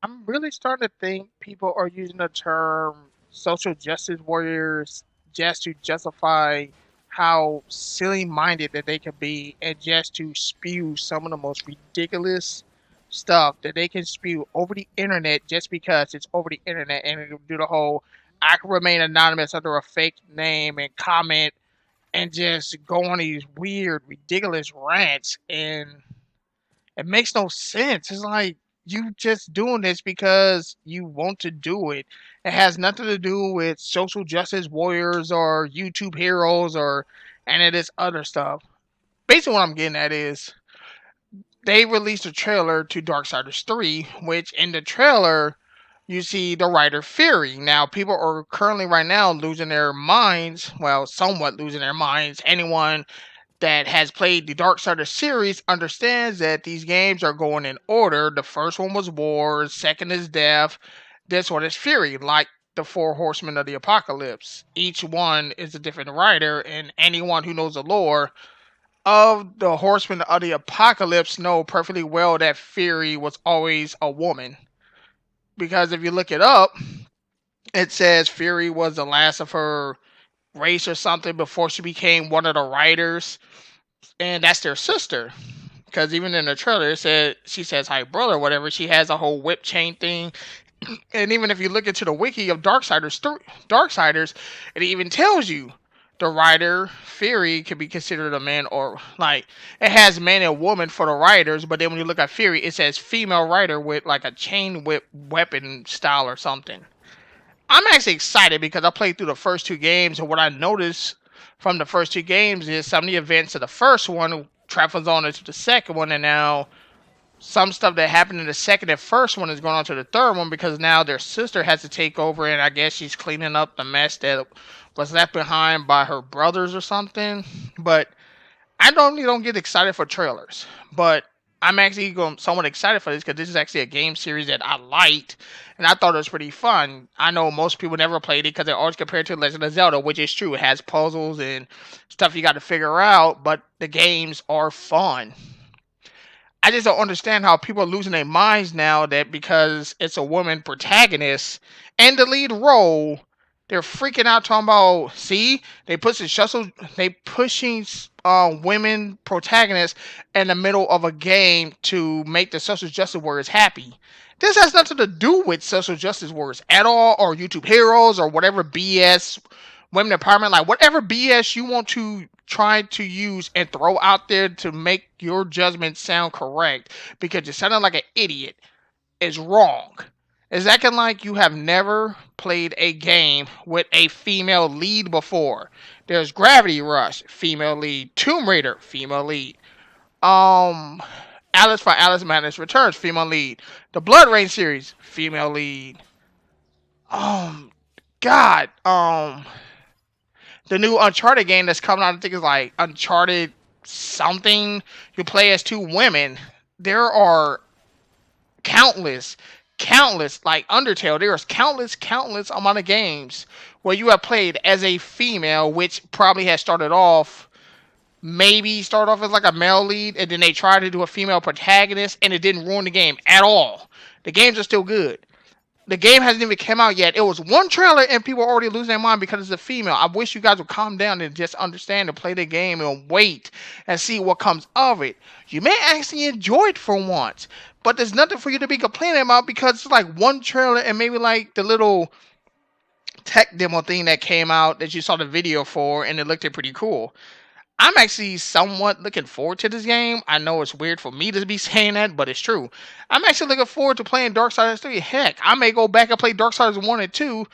I'm really starting to think people are using the term social justice warriors just to justify how silly minded that they can be and just to spew some of the most ridiculous stuff that they can spew over the internet just because it's over the internet and it'll do the whole I can remain anonymous under a fake name and comment and just go on these weird, ridiculous rants and it makes no sense. It's like you just doing this because you want to do it. It has nothing to do with social justice warriors or YouTube heroes or any of this other stuff. Basically, what I'm getting at is they released a trailer to Darksiders 3, which in the trailer you see the writer Fury. Now, people are currently right now losing their minds. Well, somewhat losing their minds. Anyone that has played the Darksiders series understands that these games are going in order. The first one was War, second is Death, this one is Fury, like the Four Horsemen of the Apocalypse. Each one is a different writer, and anyone who knows the lore of the Horsemen of the Apocalypse know perfectly well that Fury was always a woman. Because if you look it up, it says Fury was the last of her race or something before she became one of the writers, and that's their sister. Because even in the trailer, it said she says hi brother, or whatever. She has a whole whip chain thing, and even if you look into the wiki of Darksiders, it even tells you the writer Fury could be considered a man, or like it has man and woman for the writers, but then when you look at Fury, it says female writer with like a chain whip weapon style or something. I'm actually excited because I played through the first two games, and what I noticed from the first two games is some of the events of the first one travels on into the second one, and now some stuff that happened in the second and first one is going on to the third one because now their sister has to take over, and I guess she's cleaning up the mess that was left behind by her brothers or something. But I normally don't get excited for trailers, but I'm actually somewhat excited for this because this is actually a game series that I liked, and I thought it was pretty fun. I know most people never played it because they always compare it to Legend of Zelda, which is true. It has puzzles and stuff you got to figure out, but the games are fun. I just don't understand how people are losing their minds now that because it's a woman protagonist and the lead role, they're freaking out talking about. See, they pushing women protagonists in the middle of a game to make the social justice warriors happy. This has nothing to do with social justice warriors at all, or YouTube heroes, or whatever BS women empowerment, like whatever BS you want to try to use and throw out there to make your judgment sound correct because you're sounding like an idiot is wrong. It's acting like you have never played a game with a female lead before. There's Gravity Rush, female lead. Tomb Raider, female lead. Um, Alice for Alice Madness Returns, female lead. The Blood Rain series, female lead. Um, God, the new Uncharted game that's coming out, I think it's like Uncharted something. You play as two women. There are countless, countless, like Undertale, there's countless amount of games where you have played as a female, which probably has started off, maybe start off as like a male lead, and then they tried to do a female protagonist, and it didn't ruin the game at all. The games are still good. The game hasn't even come out yet. It was one trailer and people are already losing their mind because it's a female. I wish you guys would calm down and just understand and play the game and wait and see what comes of it. You may actually enjoy it for once, but there's nothing for you to be complaining about because it's like one trailer and maybe like the little tech demo thing that came out that you saw the video for and it looked pretty cool. I'm actually somewhat looking forward to this game. I know it's weird for me to be saying that, but it's true. I'm actually looking forward to playing Darksiders 3. Heck, I may go back and play Darksiders 1 and 2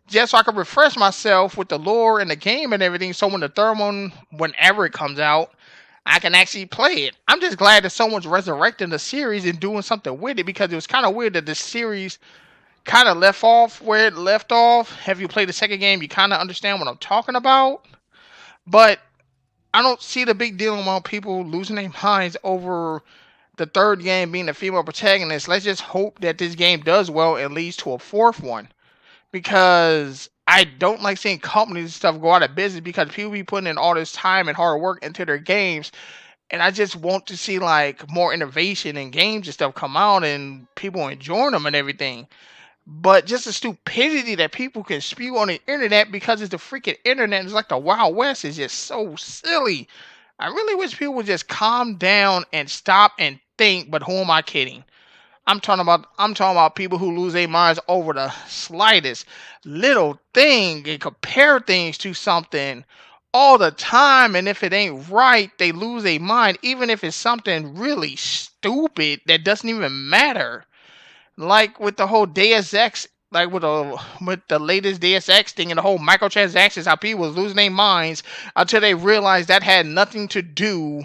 just so I can refresh myself with the lore and the game and everything so when the third one, whenever it comes out, I can actually play it. I'm just glad that someone's resurrecting the series and doing something with it because it was kind of weird that the series kind of left off where it left off. Have you played the second game, you kind of understand what I'm talking about. But I don't see the big deal about people losing their minds over the third game being a female protagonist. Let's just hope that this game does well and leads to a fourth one. Because I don't like seeing companies and stuff go out of business because people be putting in all this time and hard work into their games And I just want to see like more innovation in games and stuff come out and people enjoying them and everything. But just the stupidity that people can spew on the internet because it's the freaking internet. It's like the Wild West is just so silly. I really wish people would just calm down and stop and think. But who am I kidding? I'm talking about people who lose their minds over the slightest little thing and compare things to something all the time, and if it ain't right, they lose their mind, even if it's something really stupid that doesn't even matter. Like with the whole Deus Ex, like with the latest Deus Ex thing and the whole microtransactions, how people was losing their minds until they realized that had nothing to do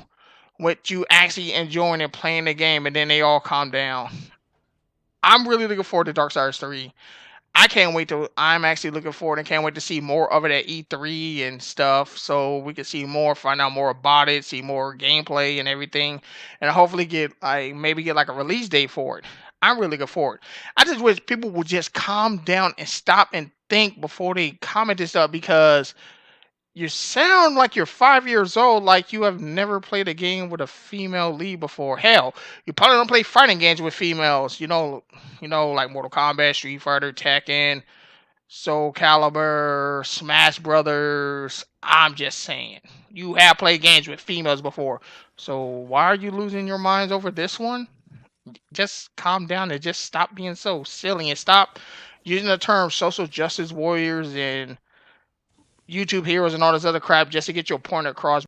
with you actually enjoying and playing the game, and then they all calmed down. I'm really looking forward to Darksiders 3. I can't wait to. I'm actually looking forward and can't wait to see more of it at E3 and stuff, so we can see more, find out more about it, see more gameplay and everything, and hopefully get like maybe get like a release date for it. I'm really looking forward. I just wish people would just calm down and stop and think before they comment this stuff because you sound like you're 5 years old, like you have never played a game with a female lead before. Hell, you probably don't play fighting games with females. Like Mortal Kombat, Street Fighter, Tekken, Soul Calibur, Smash Brothers. I'm just saying, you have played games with females before. So why are you losing your minds over this one? Just calm down and just stop being so silly and stop using the term social justice warriors and YouTube heroes and all this other crap just to get your point across.